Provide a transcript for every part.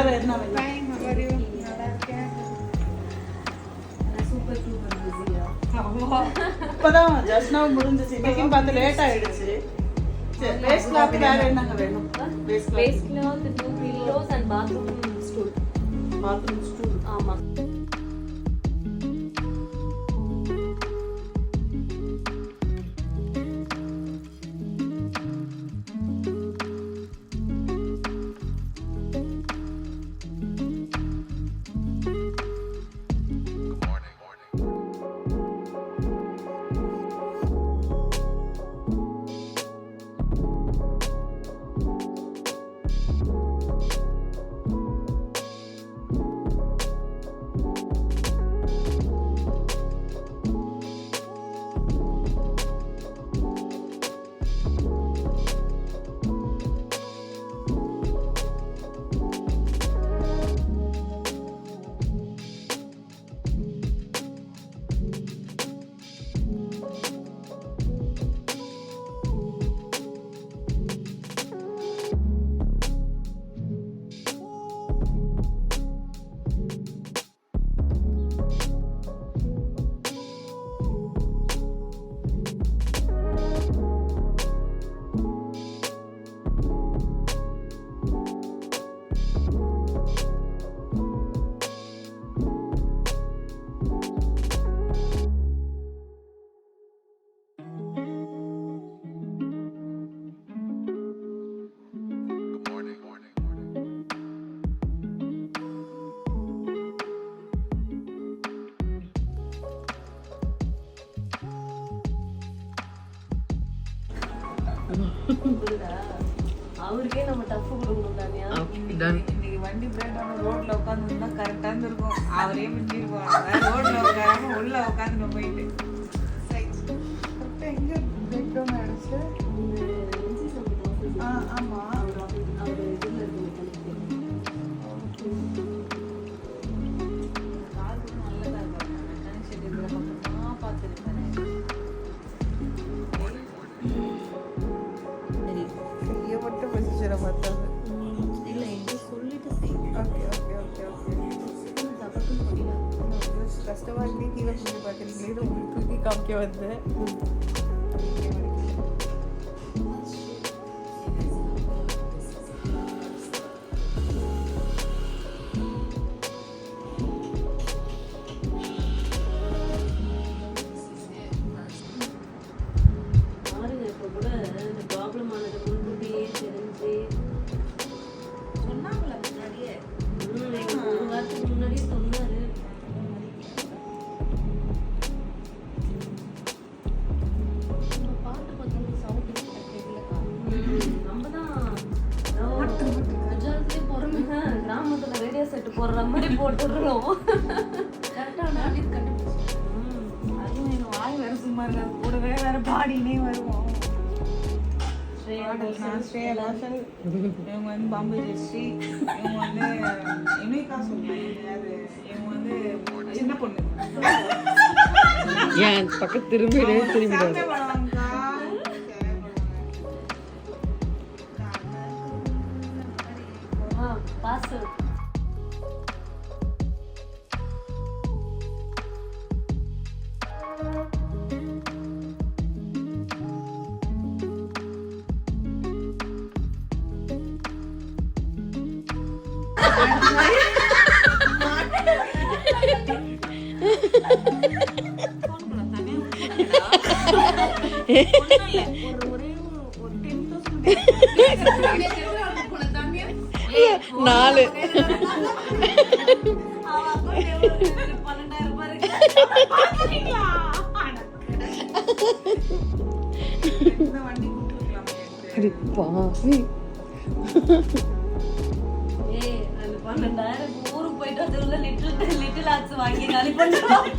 வேற என்ன வேணும்? Fine, how are you? நல்லா இருக்கேன். சூப்பர் சூப்பர் பிஸியா. ஆமா. இப்பதான் ஜஸ்ட் நவ் முடிஞ்சிச்சு. இன்னைக்கு பார்த்து லேட் ஆயிடுச்சு. சரி, பேஸ் கிளாத் வேற என்னங்க வேணும்? Face face cloth, 2 pillows and bathroom stool. Bathroom stool. ஆமா. அவருக்கே நம்ம டஃப் கொடுக்கணும் தானியா. இன்னைக்கு வண்டி பிரேக் ஆன ரோட்ல உட்காந்துருந்தா கரெக்டா இருந்திருக்கும். அவரே மிஞ்சிருப்பாங்க. ரோட்ல உட்காராம உள்ள உட்காந்து போயிட்டு எங்க பிரேக் டவுன் ஆயிடுச்சு. ஆமா அவர் இதுல இருக்கு. கால் கூட நல்லதா இருக்கும். மெக்கானிக் ஷெட் இருக்கிற பக்கமா பார்த்துருக்கேன். செய்யப்பட்ட பொசிஷனை பார்த்தாங்க. இல்ல எங்க சொல்லிட்டு செய்யும். Okay okay okay okay. தப்புன்னு பண்ணிடலாம். கஷ்டமா இருக்கு. கீழே சொல்லி பார்க்குறீங்களே உங்களுக்கு தூக்கி காமிக்க வந்து பாருங்க இப்ப கூட இந்த ப்ராப்ளம் ஆனது முன்கூட்டியே தெரிஞ்சு சொன்னாங்களே முன்னாடியே. எங்களுக்கு ஒரு வாரத்துக்கு முன்னாடியே சொன்னாரு. நம்ம பாட்டு பார்த்தீங்கன்னா சவுண்ட் கேட்கலக்கா. நம்ம தான் குஜராத்லேயே போகிறோம்னா கிராமத்தில் ரேடியோ செட்டு போடுற மாதிரி போட்டுடுறோம். கரெக்டாக நான் கண்டுபிடிச்சேன். அதுவும் எங்க வாய் வேற சும்மா இருக்காது. கூடவே வேற பாடினே வருவோம். நான் ஸ்ரேயா கோஷல். இவங்க வந்து பாம்பே ஜெஸ்ரீ. இவங்க வந்து இனிகா சொல்றாங்க. இவங்க வந்து சின்ன பொண்ணு. ஏன் பக்கத்து திரும்பிடு திரும்பிடு பாசு நாலு பாவி. அந்த 12,000 ஊருக்கு போயிட்டு வந்து லிட்டில் ஆச்சு வாங்கி காலி பண்ணுவோம்.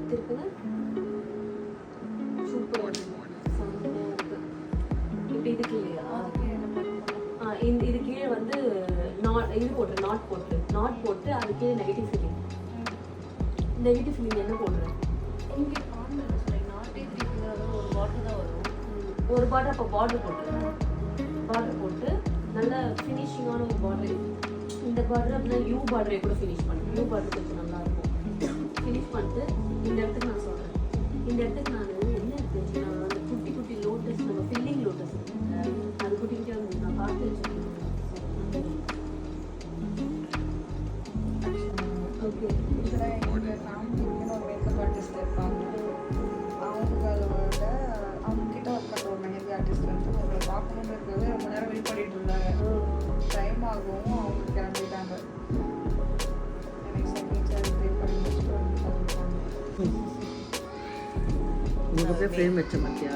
திருப்புங்க. சூப்பரா இருக்கு. செம்மையா இருக்கு. இப்படி இதுக்கு இல்லையா? இது கீழே வந்து இது போட்டு நாட் போட்டு அது கீழே நெகட்டிவ் ஃபில்லிங் என்ன போடுறேன்? இங்கே பார்டர் சொல்றேன். நாட்டே 3 ஒரு பாட்டில் தான் வரும். ஒரு பார்டர் அப்போ பார்டர் போட்டு நல்ல ஃபினிஷிங்கான ஒரு பார்டர். இந்த பார்டர் அப்படின்னா யூ பார்டரை கூட ஃபினிஷ் பண்ணு. யூ பார்டர் கொஞ்சம் நல்லா இருக்கும். ஃபினிஷ் பண்ணிட்டு இந்த இடத்துக்கு நான் சொல்கிறேன். இந்த இடத்துக்கு நான் என்ன எடுத்துச்சுன்னா அந்த குட்டி குட்டி லோட்டஸ், நம்ம ஃபில்லிங் லோட்டஸ் அது குட்டிக்கிட்டே வந்து நான் பார்த்து வச்சுருக்கேன். ஓகே. இதில் எங்கள் ஃபேமிலிக்குன்னு ஒரு மேக்கப் ஆர்டிஸ்ட் இருப்பாங்க. அவங்கக்கிட்ட ஒர்க் பண்ணுற ஒரு மெஹந்தி ஆர்டிஸ்ட் வந்து உங்களை பார்க்கணுன்னு இருக்கிறது ரொம்ப நேரம் வெயிட் பண்ணிட்டு இருந்தாங்க. டைம் ஆகும், அவங்க கிளம்பிட்டாங்க. எனக்கு செகண்ட் சார் பே பண்ணி முடிச்சுட்டு வந்து கிளம்பிட்டாங்க. உங்களுக்கு ஃப்ரேம் வச்ச மாட்டியா?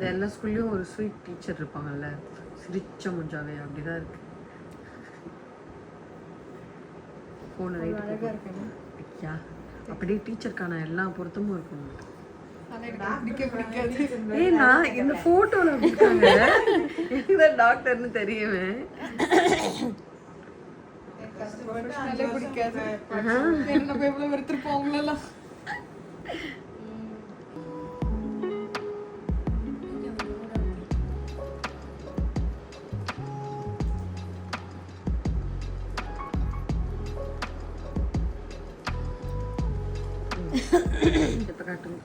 எல்லா ஸ்கூல்லையும் ஒரு ஸ்வீட் டீச்சர் இருப்பாங்கல்ல, சிரிச்ச முஞ்சாவே அப்படிதான் இருக்கு. போன அழகாக இருக்கணும். ஐயா அப்படியே டீச்சருக்கான எல்லா பொருத்தமும் இருக்கும். ஏய் நான் இந்த போட்டோல இருக்காங்க எனக்கு டாக்டர்னு தெரியுமே. பிடிக்காது. நம்ம எவ்வளவு வெறுத்திருப்போம் அவங்களெல்லாம். இப்ப காட்டுங்க.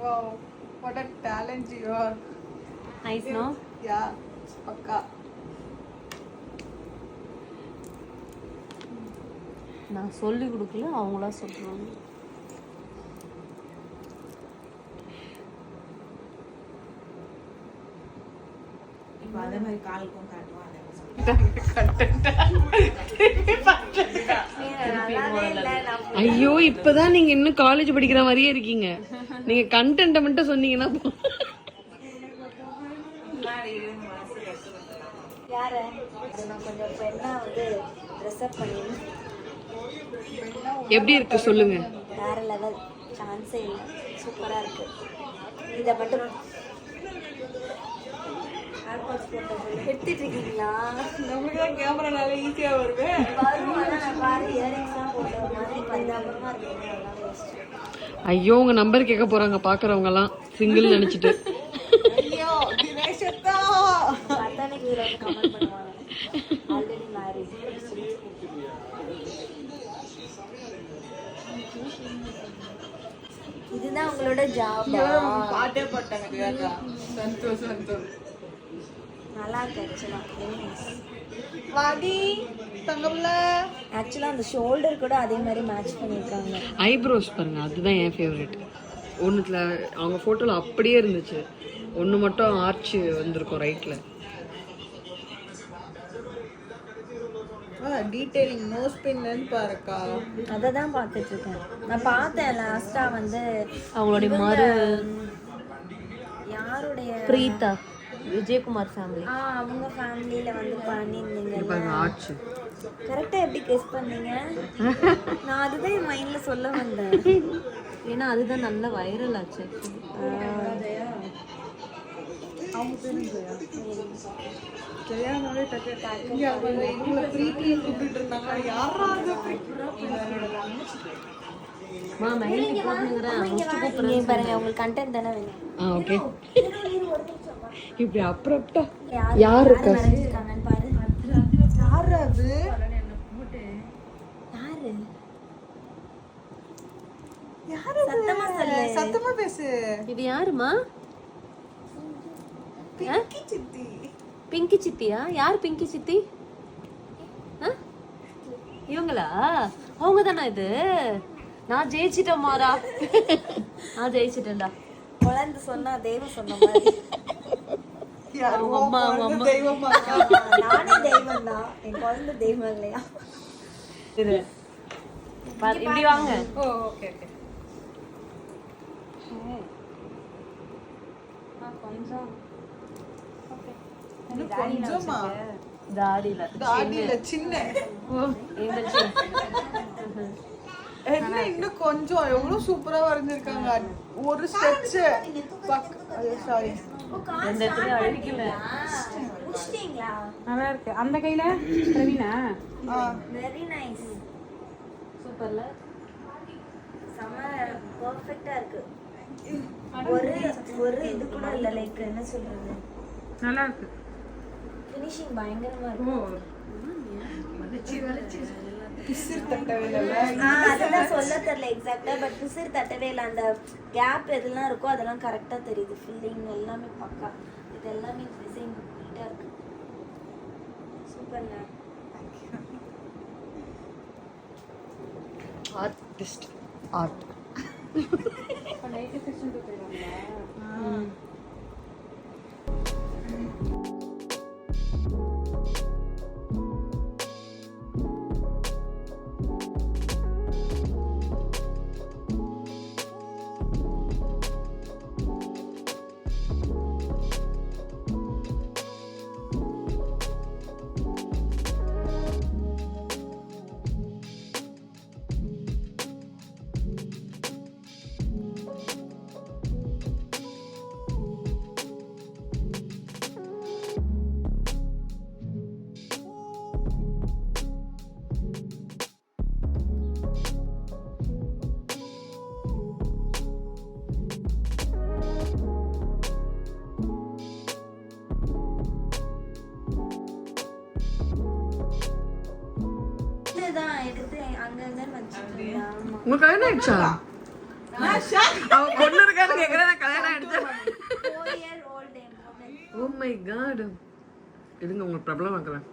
Wow, what a talent you are. Nice, no? Yeah, pakka. நான் சொல்லி கொடுக்கல, அவங்களா சொல்றாங்க. இப்போ அதே மாதிரி காலுக்கும் காட்டுவாங்க. ஐயோ இப்பதான் நீங்க இன்னும் காலேஜ் படிக்கிற மாதிரியே இருக்கீங்க. நீங்க கண்டென்ட்ட மட்டும் சொன்னீங்கன்னா எப்படி இருக்கு சொல்லுங்க. வேற லெவல், சான்ஸே இல்லை, சூப்பரா இருக்கு. இதை மட்டும் ஏர்பாட்ஸ் போட்டது எடுத்துட்டு இருக்கீங்களா? நமக்கு தான் கேமரா நல்லா ஈஸியா வருவேன். வரும், ஆனா நான் பாரு இயரிங்ஸ்லாம் போட்ட ஒரு மாதிரி பரிதாபமா இருக்கு. அதனால யோசிச்சேன். ஐயோ உங்க நம்பர் கேட்க போறாங்க பாக்குறவங்க எல்லாம் சிங்கிள் நினைச்சிட்டு. ஐயோ தினேஷத்தா அத்தானுக்கு இதுல வந்து கமெண்ட் பண்ணுவாங்க. Already married. இதுதான் உங்களோட ஜாபா? பாட்டே போட்டாங்க. சந்தோஷ் நல்லா இருக்கு ஆக்சுவலா. Very nice. வாடி தங்கம்ல ஆக்சுவலா அந்த ஷோல்டர் கூட அதே மாதிரி மேட்ச் பண்ணிருக்காங்க. ஐப்ரோஸ் பாருங்க, அதுதான் என் ஃபேவரட். ஒன்றுத்துல அவங்க ஃபோட்டோவில் அப்படியே இருந்துச்சு, ஒன்று மட்டும் ஆர்ச் வந்திருக்கும் ரைட்டில். டீடைலிங் நோஸ் பின்னு பாருக்கா. அதை தான் பார்த்துட்டு இருக்கேன். நான் பார்த்தேன் லாஸ்டா வந்து அவங்களுடைய மறு யாருடைய பிரீதா விஜயகுமார் ஃபேமிலி. அவங்க ஃபேமிலியில வந்து பண்ணியிருந்தீங்க. பாருங்க ஆர்ச். கரெக்டா எப்படி கெஸ் பண்ணீங்க? நான் அதுதான் என் மைண்ட்ல சொல்ல வந்தேன். ஏன்னா அதுதான் நல்ல வைரல் ஆச்சு. அவங்க பேரு ஜெயானாலே டக்கு இங்க அவங்க இவங்கள பிரீத்தியை கூப்பிட்டு இருந்தாங்க. யாரா அது மாமா இங்க போடுங்கறேன் முடிச்சு கூப்பிடுறேன். இங்க பாருங்க, உங்களுக்கு கண்டென்ட் தானே வேணும். ஓகே. இப்படி அப்புறம்டா யார் யார் இருக்கா? மறைஞ்சிருக்காங்கன்னு பாரு. யாரா அது? யாரு? சத்தமா சொல்லு. சத்தமா பேசு. இது யாருமா? பிங்கி சித்தி. பிங்கி சித்தியா? யார் பிங்கி சித்தி? இவங்களா? அவங்க தானே இது? நான் ஜெயிச்சிட்டேன் மாறா. நான் ஜெயிச்சிட்டேன்டா. குழந்தை சொன்னா தெய்வம் சொன்ன மாதிரி. அவங்க அம்மா அவங்க அம்மா தெய்வமா நானே தெய்வம் தான், என் குழந்தை தெய்வம் இல்லையா? இது இப்படி வாங்க. ஓ ஓகே ஓகே. கொஞ்சம் கொஞ்சமா தாடியில தாடியில சின்ன என்ன இன்னும் கொஞ்சம் எவ்வளவு சூப்பரா வரைஞ்சிருக்காங்க. ஒரு ஸ்டெச் சாரி இந்த இடத்துல அழிக்கல. முடிச்சிட்டீங்களா? நல்லா இருக்கு. அந்த கையில பிரவீனா வெரி நைஸ். சூப்பர்ல. செம பெர்ஃபெக்ட்டா இருக்கு. ஒரு இது கூட இல்ல, லைக் என்ன சொல்றது, நல்லா இருக்கு. ஃபினிஷிங் பயங்கரமா இருக்கு. பிசிர் தட்டவே இல்ல. அதெல்லாம் சொல்ல தெரியல எக்ஸாக்ட்டா, பட் பிசிர் தட்டவே இல்லை. அந்த கேப் எதெல்லாம் இருக்கோ அதெல்லாம் கரெக்டா தெரியுது. ஃபில்லிங் எல்லாமே பக்கா. இது எல்லாமே டிசைன் நீட்டா இருக்கு. சூப்பர்ல. Artist art. அப்ப நைட் செஷன் போயிடுவாங்களா? இதுதான் எடுத்து அங்க இருந்து வச்சிருக்கேன். ஆமா. உங்க கல்யாணம் ஆயிடுச்சா? அவ பொண்ணு இருக்கான்னு கேக்குறேன். நான் கல்யாணம் ஆயிடுச்சா? 4 year old woman. Oh my god. இருங்க உங்களுக்கு ப்ராப்ளம் ஆக்குறேன்.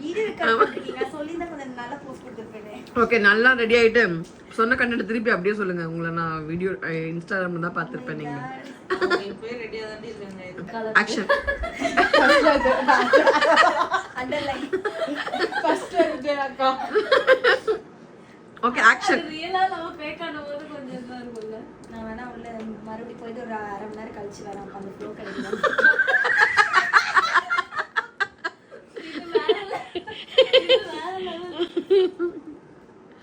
வீடியோ ரெக்கார்ட் பண்ணிருக்கீங்க. சொல்லிதான் கொஞ்சம் நல்லா போஸ்ட் கொடுத்துருப்பேன். ஓகே, நல்லா ரெடி ஆயிட்டு சொன்ன கண்டென்ட் திருப்பி அப்படியே சொல்லுங்க. உங்களை நான் வீடியோ இன்ஸ்டாகிராம்ல தான் பார்த்திருப்பேன். நீங்க ஆக்ஷன் அண்டர்லைன் ஃபர்ஸ்ட் அக்கா. Okay action. ரியலா நம்ம ஃபேக் ஆனது கொஞ்சம் இதா இருக்கும்ல. நான் வேணா உள்ள மறுபடியும் போயிட்டு ஒரு 1/2 மணி நேரம் கழிச்சு வரேன். அந்த ஃப்ளோ கிடைக்குது.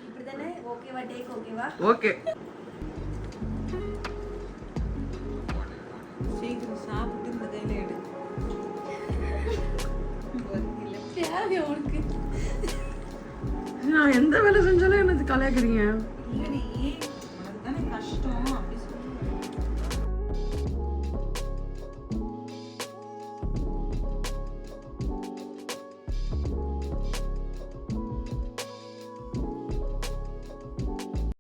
இப்படிதானே? ஓகேவா? டேக் ஓகேவா? ஓகே. சீக்கிரம் சாப்பிட்டு இந்த கையில எடு. தேவையா உனக்கு? நான் எந்த வேலை செஞ்சாலும் எனக்கு கலாய்க்கிறீங்க